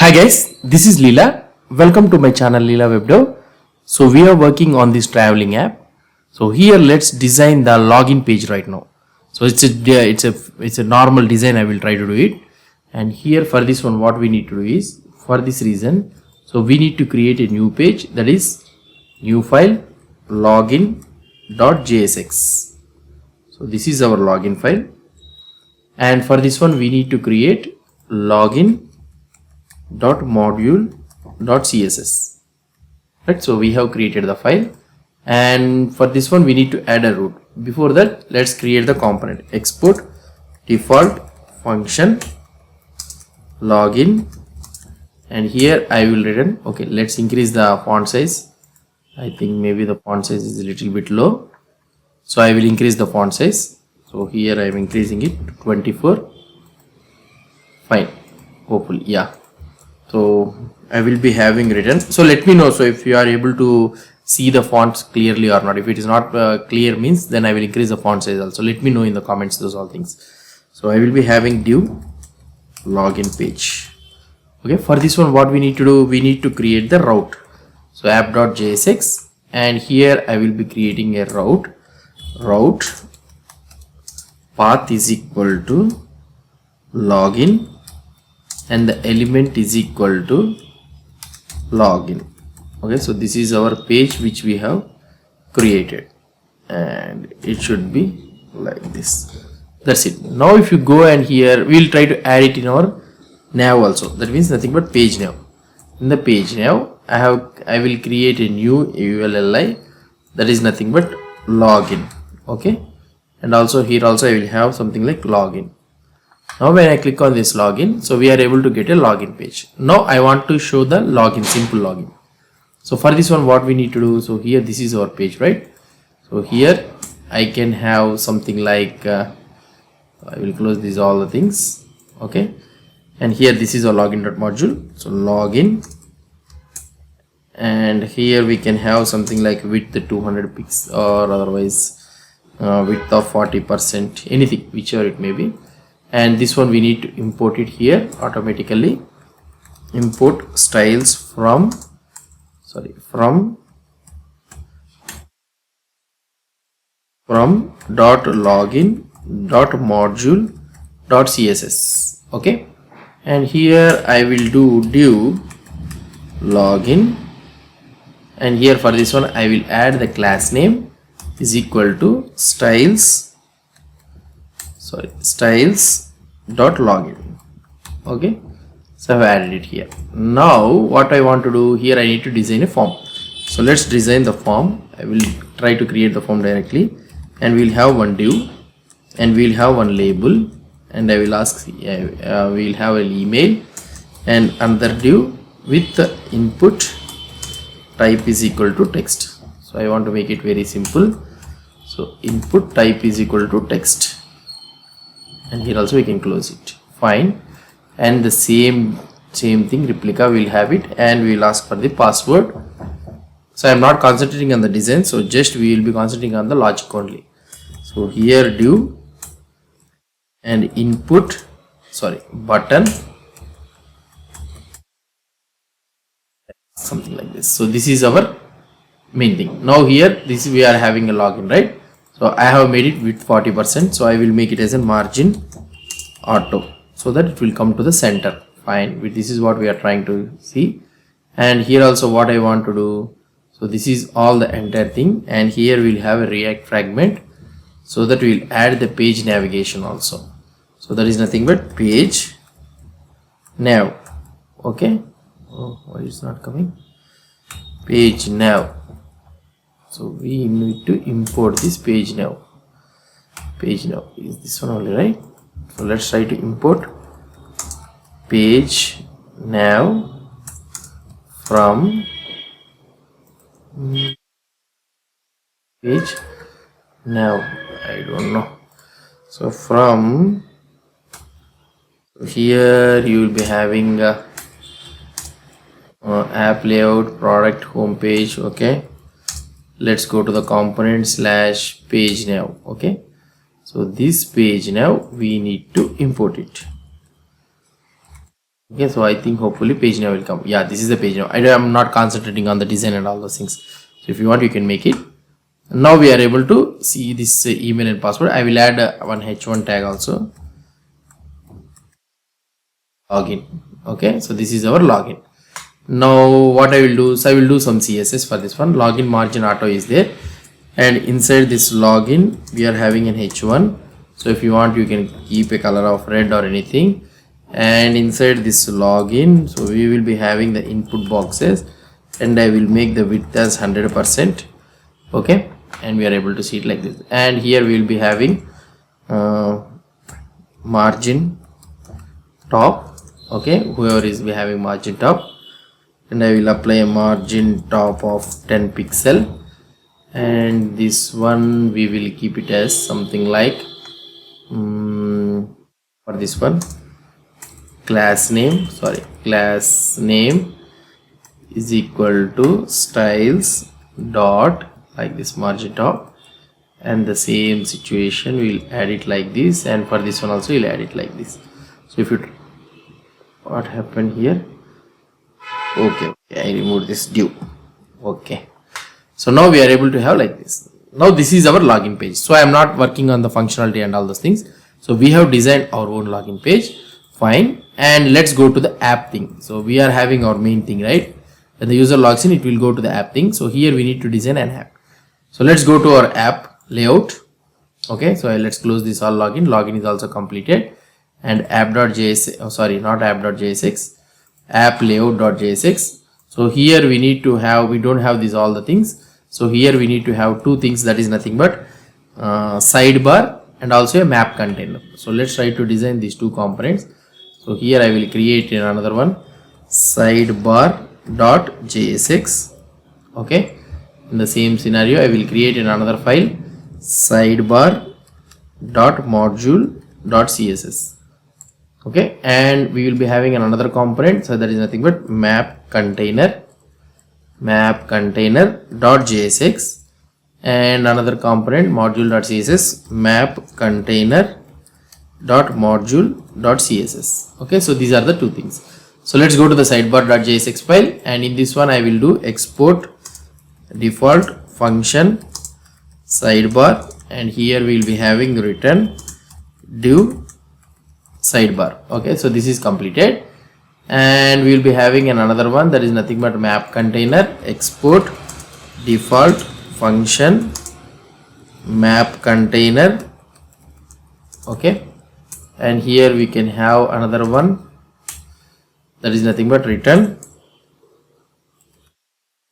Hi guys, this is Leela. Welcome to my channel Leela Webdev. So we are working on this traveling app. So here let's design the login page right now. So it's a normal design. I will try to do it. And here for this one, what we need to do is for this reason. So we need to create a new page, that is new file login.jsx. So this is our login file. And for this one, we need to create login.module.css. Right, so we have created the file, and for this one we need to add a root. Before that, let's create the component. Export default function login, and here I will return. Okay, let's increase the font size. I think maybe the font size is a little bit low, so I will increase the font size. So here I am increasing it to 24. Fine, hopefully, yeah. So I will be having written. So let me know. So if you are able to see the fonts clearly or not. If it is not clear means, then I will increase the font size also. Let me know in the comments those all things. So I will be having div login page. Okay, for this one, what we need to do, we need to create the route. So app.jsx, and here I will be creating a route path is equal to login, and the element is equal to login. Okay, so this is our page which we have created, and it should be like this. That's it. Now if you go and here we'll try to add it in our nav also. That means nothing but page nav. In the page nav, I will create a new ULLI, that is nothing but login. Okay, and also here also I will have something like login. Now when I click on this login, so we are able to get a login page. Now I want to show the login, simple login. So for this one, what we need to do, so here this is our page, right? So here I can have something like I will close these all the things. Okay, and here this is our login.module. So login, and here we can have something like width 200 pixels or otherwise width of 40%, anything, whichever it may be. And this one we need to import it here automatically. Import styles from .login.module.css. okay, and here I will do div login, and here for this one I will add the class name is equal to styles.login. okay, so I've added it here. Now what I want to do here, I need to design a form. So let's design the form. I will try to create the form directly, and we'll have one div, and we'll have one label, and I will ask we'll have an email, and another div with the input type is equal to text. So I want to make it very simple. So input type is equal to text, and here also we can close it. Fine, and the same thing replica will have it, and we will ask for the password. So I am not concentrating on the design, so just we will be concentrating on the logic only. So here div and input button, something like this. So this is our main thing. Now here this we are having a login, right? So I have made it with 40%, so I will make it as a margin auto, so that it will come to the center. Fine, this is what we are trying to see. And here also what I want to do, so this is all the entire thing, and here we'll have a React fragment, so that we'll add the page navigation also. So that is nothing but page nav. Okay, oh, why is not coming? Page nav. So we need to import this page nav. Page nav is this one only, right? So let's try to import page nav from page nav. I don't know. So from here you will be having app layout, product, home page. Okay, let's go to the component / page nav. Okay, so this page now we need to import it. Okay, so I think hopefully page now will come. Yeah, this is the page now. I'm not concentrating on the design and all those things. So if you want, you can make it. Now we are able to see this email and password. I will add one h1 tag also. Login. Okay, so this is our login. Now what I will do is I will do some CSS for this one. Login margin auto is there, and inside this login we are having an h1. So if you want, you can keep a color of red or anything. And inside this login, so we will be having the input boxes, and I will make the width as 100%. Okay, and we are able to see it like this. And here we will be having margin top. Okay, whoever is be having margin top, and I will apply a margin top of 10 pixel, and this one we will keep it as something like for this one class name is equal to styles dot like this margin top, and the same situation we'll add it like this, and for this one also we'll add it like this. So if you what happened here, okay, I removed this div. Okay, so now we are able to have like this. Now this is our login page. So I am not working on the functionality and all those things. So we have designed our own login page. Fine. And let's go to the app thing. So we are having our main thing, right? When the user logs in, it will go to the app thing. So here we need to design an app. So let's go to our app layout. Okay, so let's close this all login. Login is also completed. And app.jsx, oh sorry, not app.jsx, app layout.jsx. So here we need to have, we don't have these all the things. So here we need to have two things, that is nothing but sidebar and also a map container. So let's try to design these two components. So here I will create another one, sidebar.jsx. Okay, in the same scenario I will create another file, sidebar.module.css. Okay, and we will be having another component, so that is nothing but map container.jsx, and another component module.css, map container.module.css. okay, so these are the two things. So let's go to the sidebar.jsx file, and in this one I will do export default function sidebar, and here we will be having return div sidebar. Okay, so this is completed, and we will be having another one, that is nothing but map container export default function map container. Okay, and here we can have another one, that is nothing but return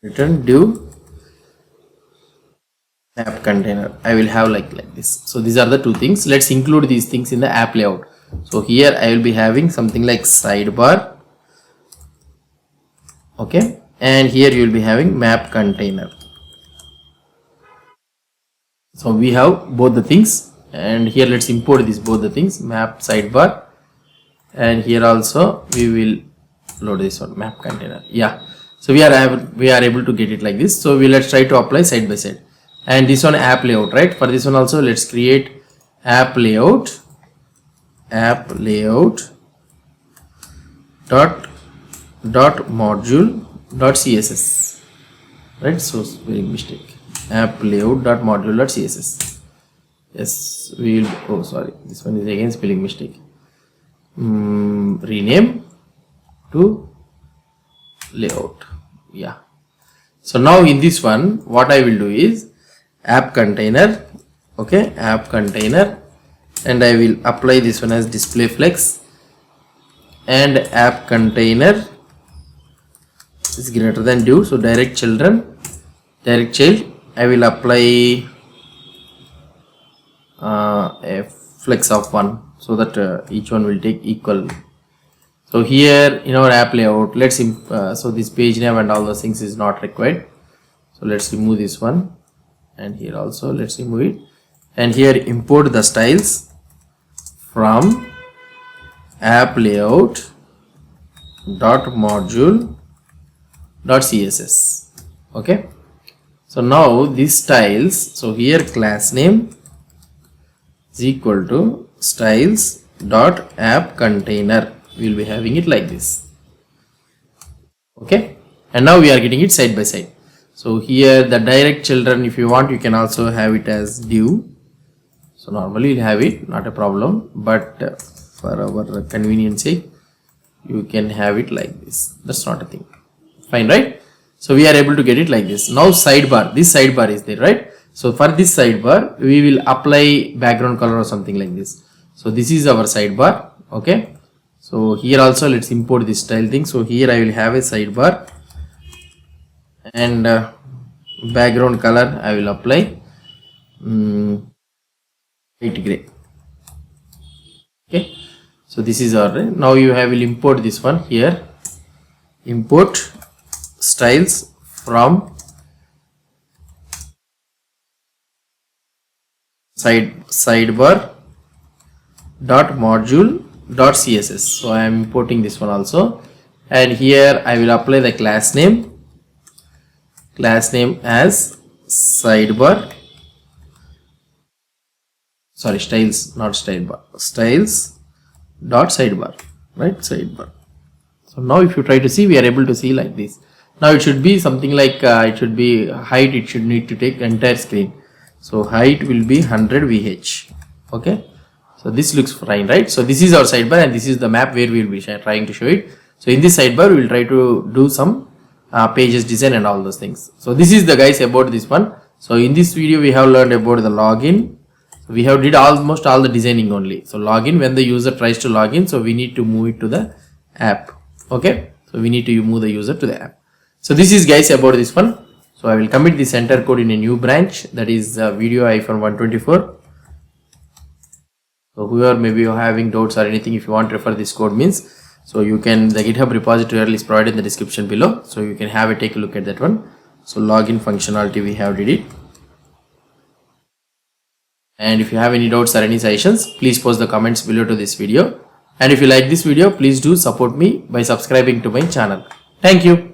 div map container. I will have like this. So these are the two things. Let's include these things in the app layout. So here I will be having something like sidebar. Okay, and here you will be having map container. So we have both the things, and here let's import these both the things, map sidebar, and here also we will load this one, map container. Yeah, so we are able to get it like this. So let's try to apply side by side, and this one app layout, right? For this one also let's create app layout dot module.css, right? So spelling mistake, app layout.module.css. yes, we will, oh sorry, this one is again spelling mistake. Rename to layout. Yeah, so now in this one what I will do is app container. Okay, app container, and I will apply this one as display flex, and app container is greater than div, so direct child I will apply a flex of 1, so that each one will take equal. So here in our app layout, let's so this page name and all those things is not required, so let's remove this one, and here also let's remove it, and here import the styles from app layout dot module dot css. Okay, so now these styles, so here class name is equal to styles dot app container. we will be having it like this. Okay, and now we are getting it side by side. So here the direct children, if you want, you can also have it as div. So normally you'll have it, not a problem, but for our convenience sake, you can have it like this. That's not a thing. Fine, right? So we are able to get it like this. Now sidebar, this sidebar is there, right? So for this sidebar, we will apply background color or something like this. So this is our sidebar. Okay. So here also let's import this style thing. So here I will have a sidebar and background color I will apply light gray. Okay. So this is our, now you will import this one here. Import styles from sidebar dot module dot css. So I am importing this one also, and here I will apply the class name as sidebar, sorry, styles, not sidebar, styles dot sidebar, right? Sidebar. So now if you try to see, we are able to see like this. Now it should be something like it should be height, it should need to take entire screen. So height will be 100 VH. Okay. So this looks fine, right? So this is our sidebar and this is the map where we will be trying to show it. So in this sidebar, we will try to do some pages design and all those things. So this is the guys about this one. So in this video, we have learned about the login. So we have did almost all the designing only. So login, when the user tries to log in, so we need to move it to the app. Okay. So we need to move the user to the app. So this is guys about this one. So I will commit this enter code in a new branch, that is video-124. So whoever maybe you're having doubts or anything, if you want to refer this code means, so you can, the GitHub repository is provided in the description below. So you can have a take a look at that one. So login functionality we have did it. And if you have any doubts or any suggestions, please post the comments below to this video. And if you like this video, please do support me by subscribing to my channel. Thank you.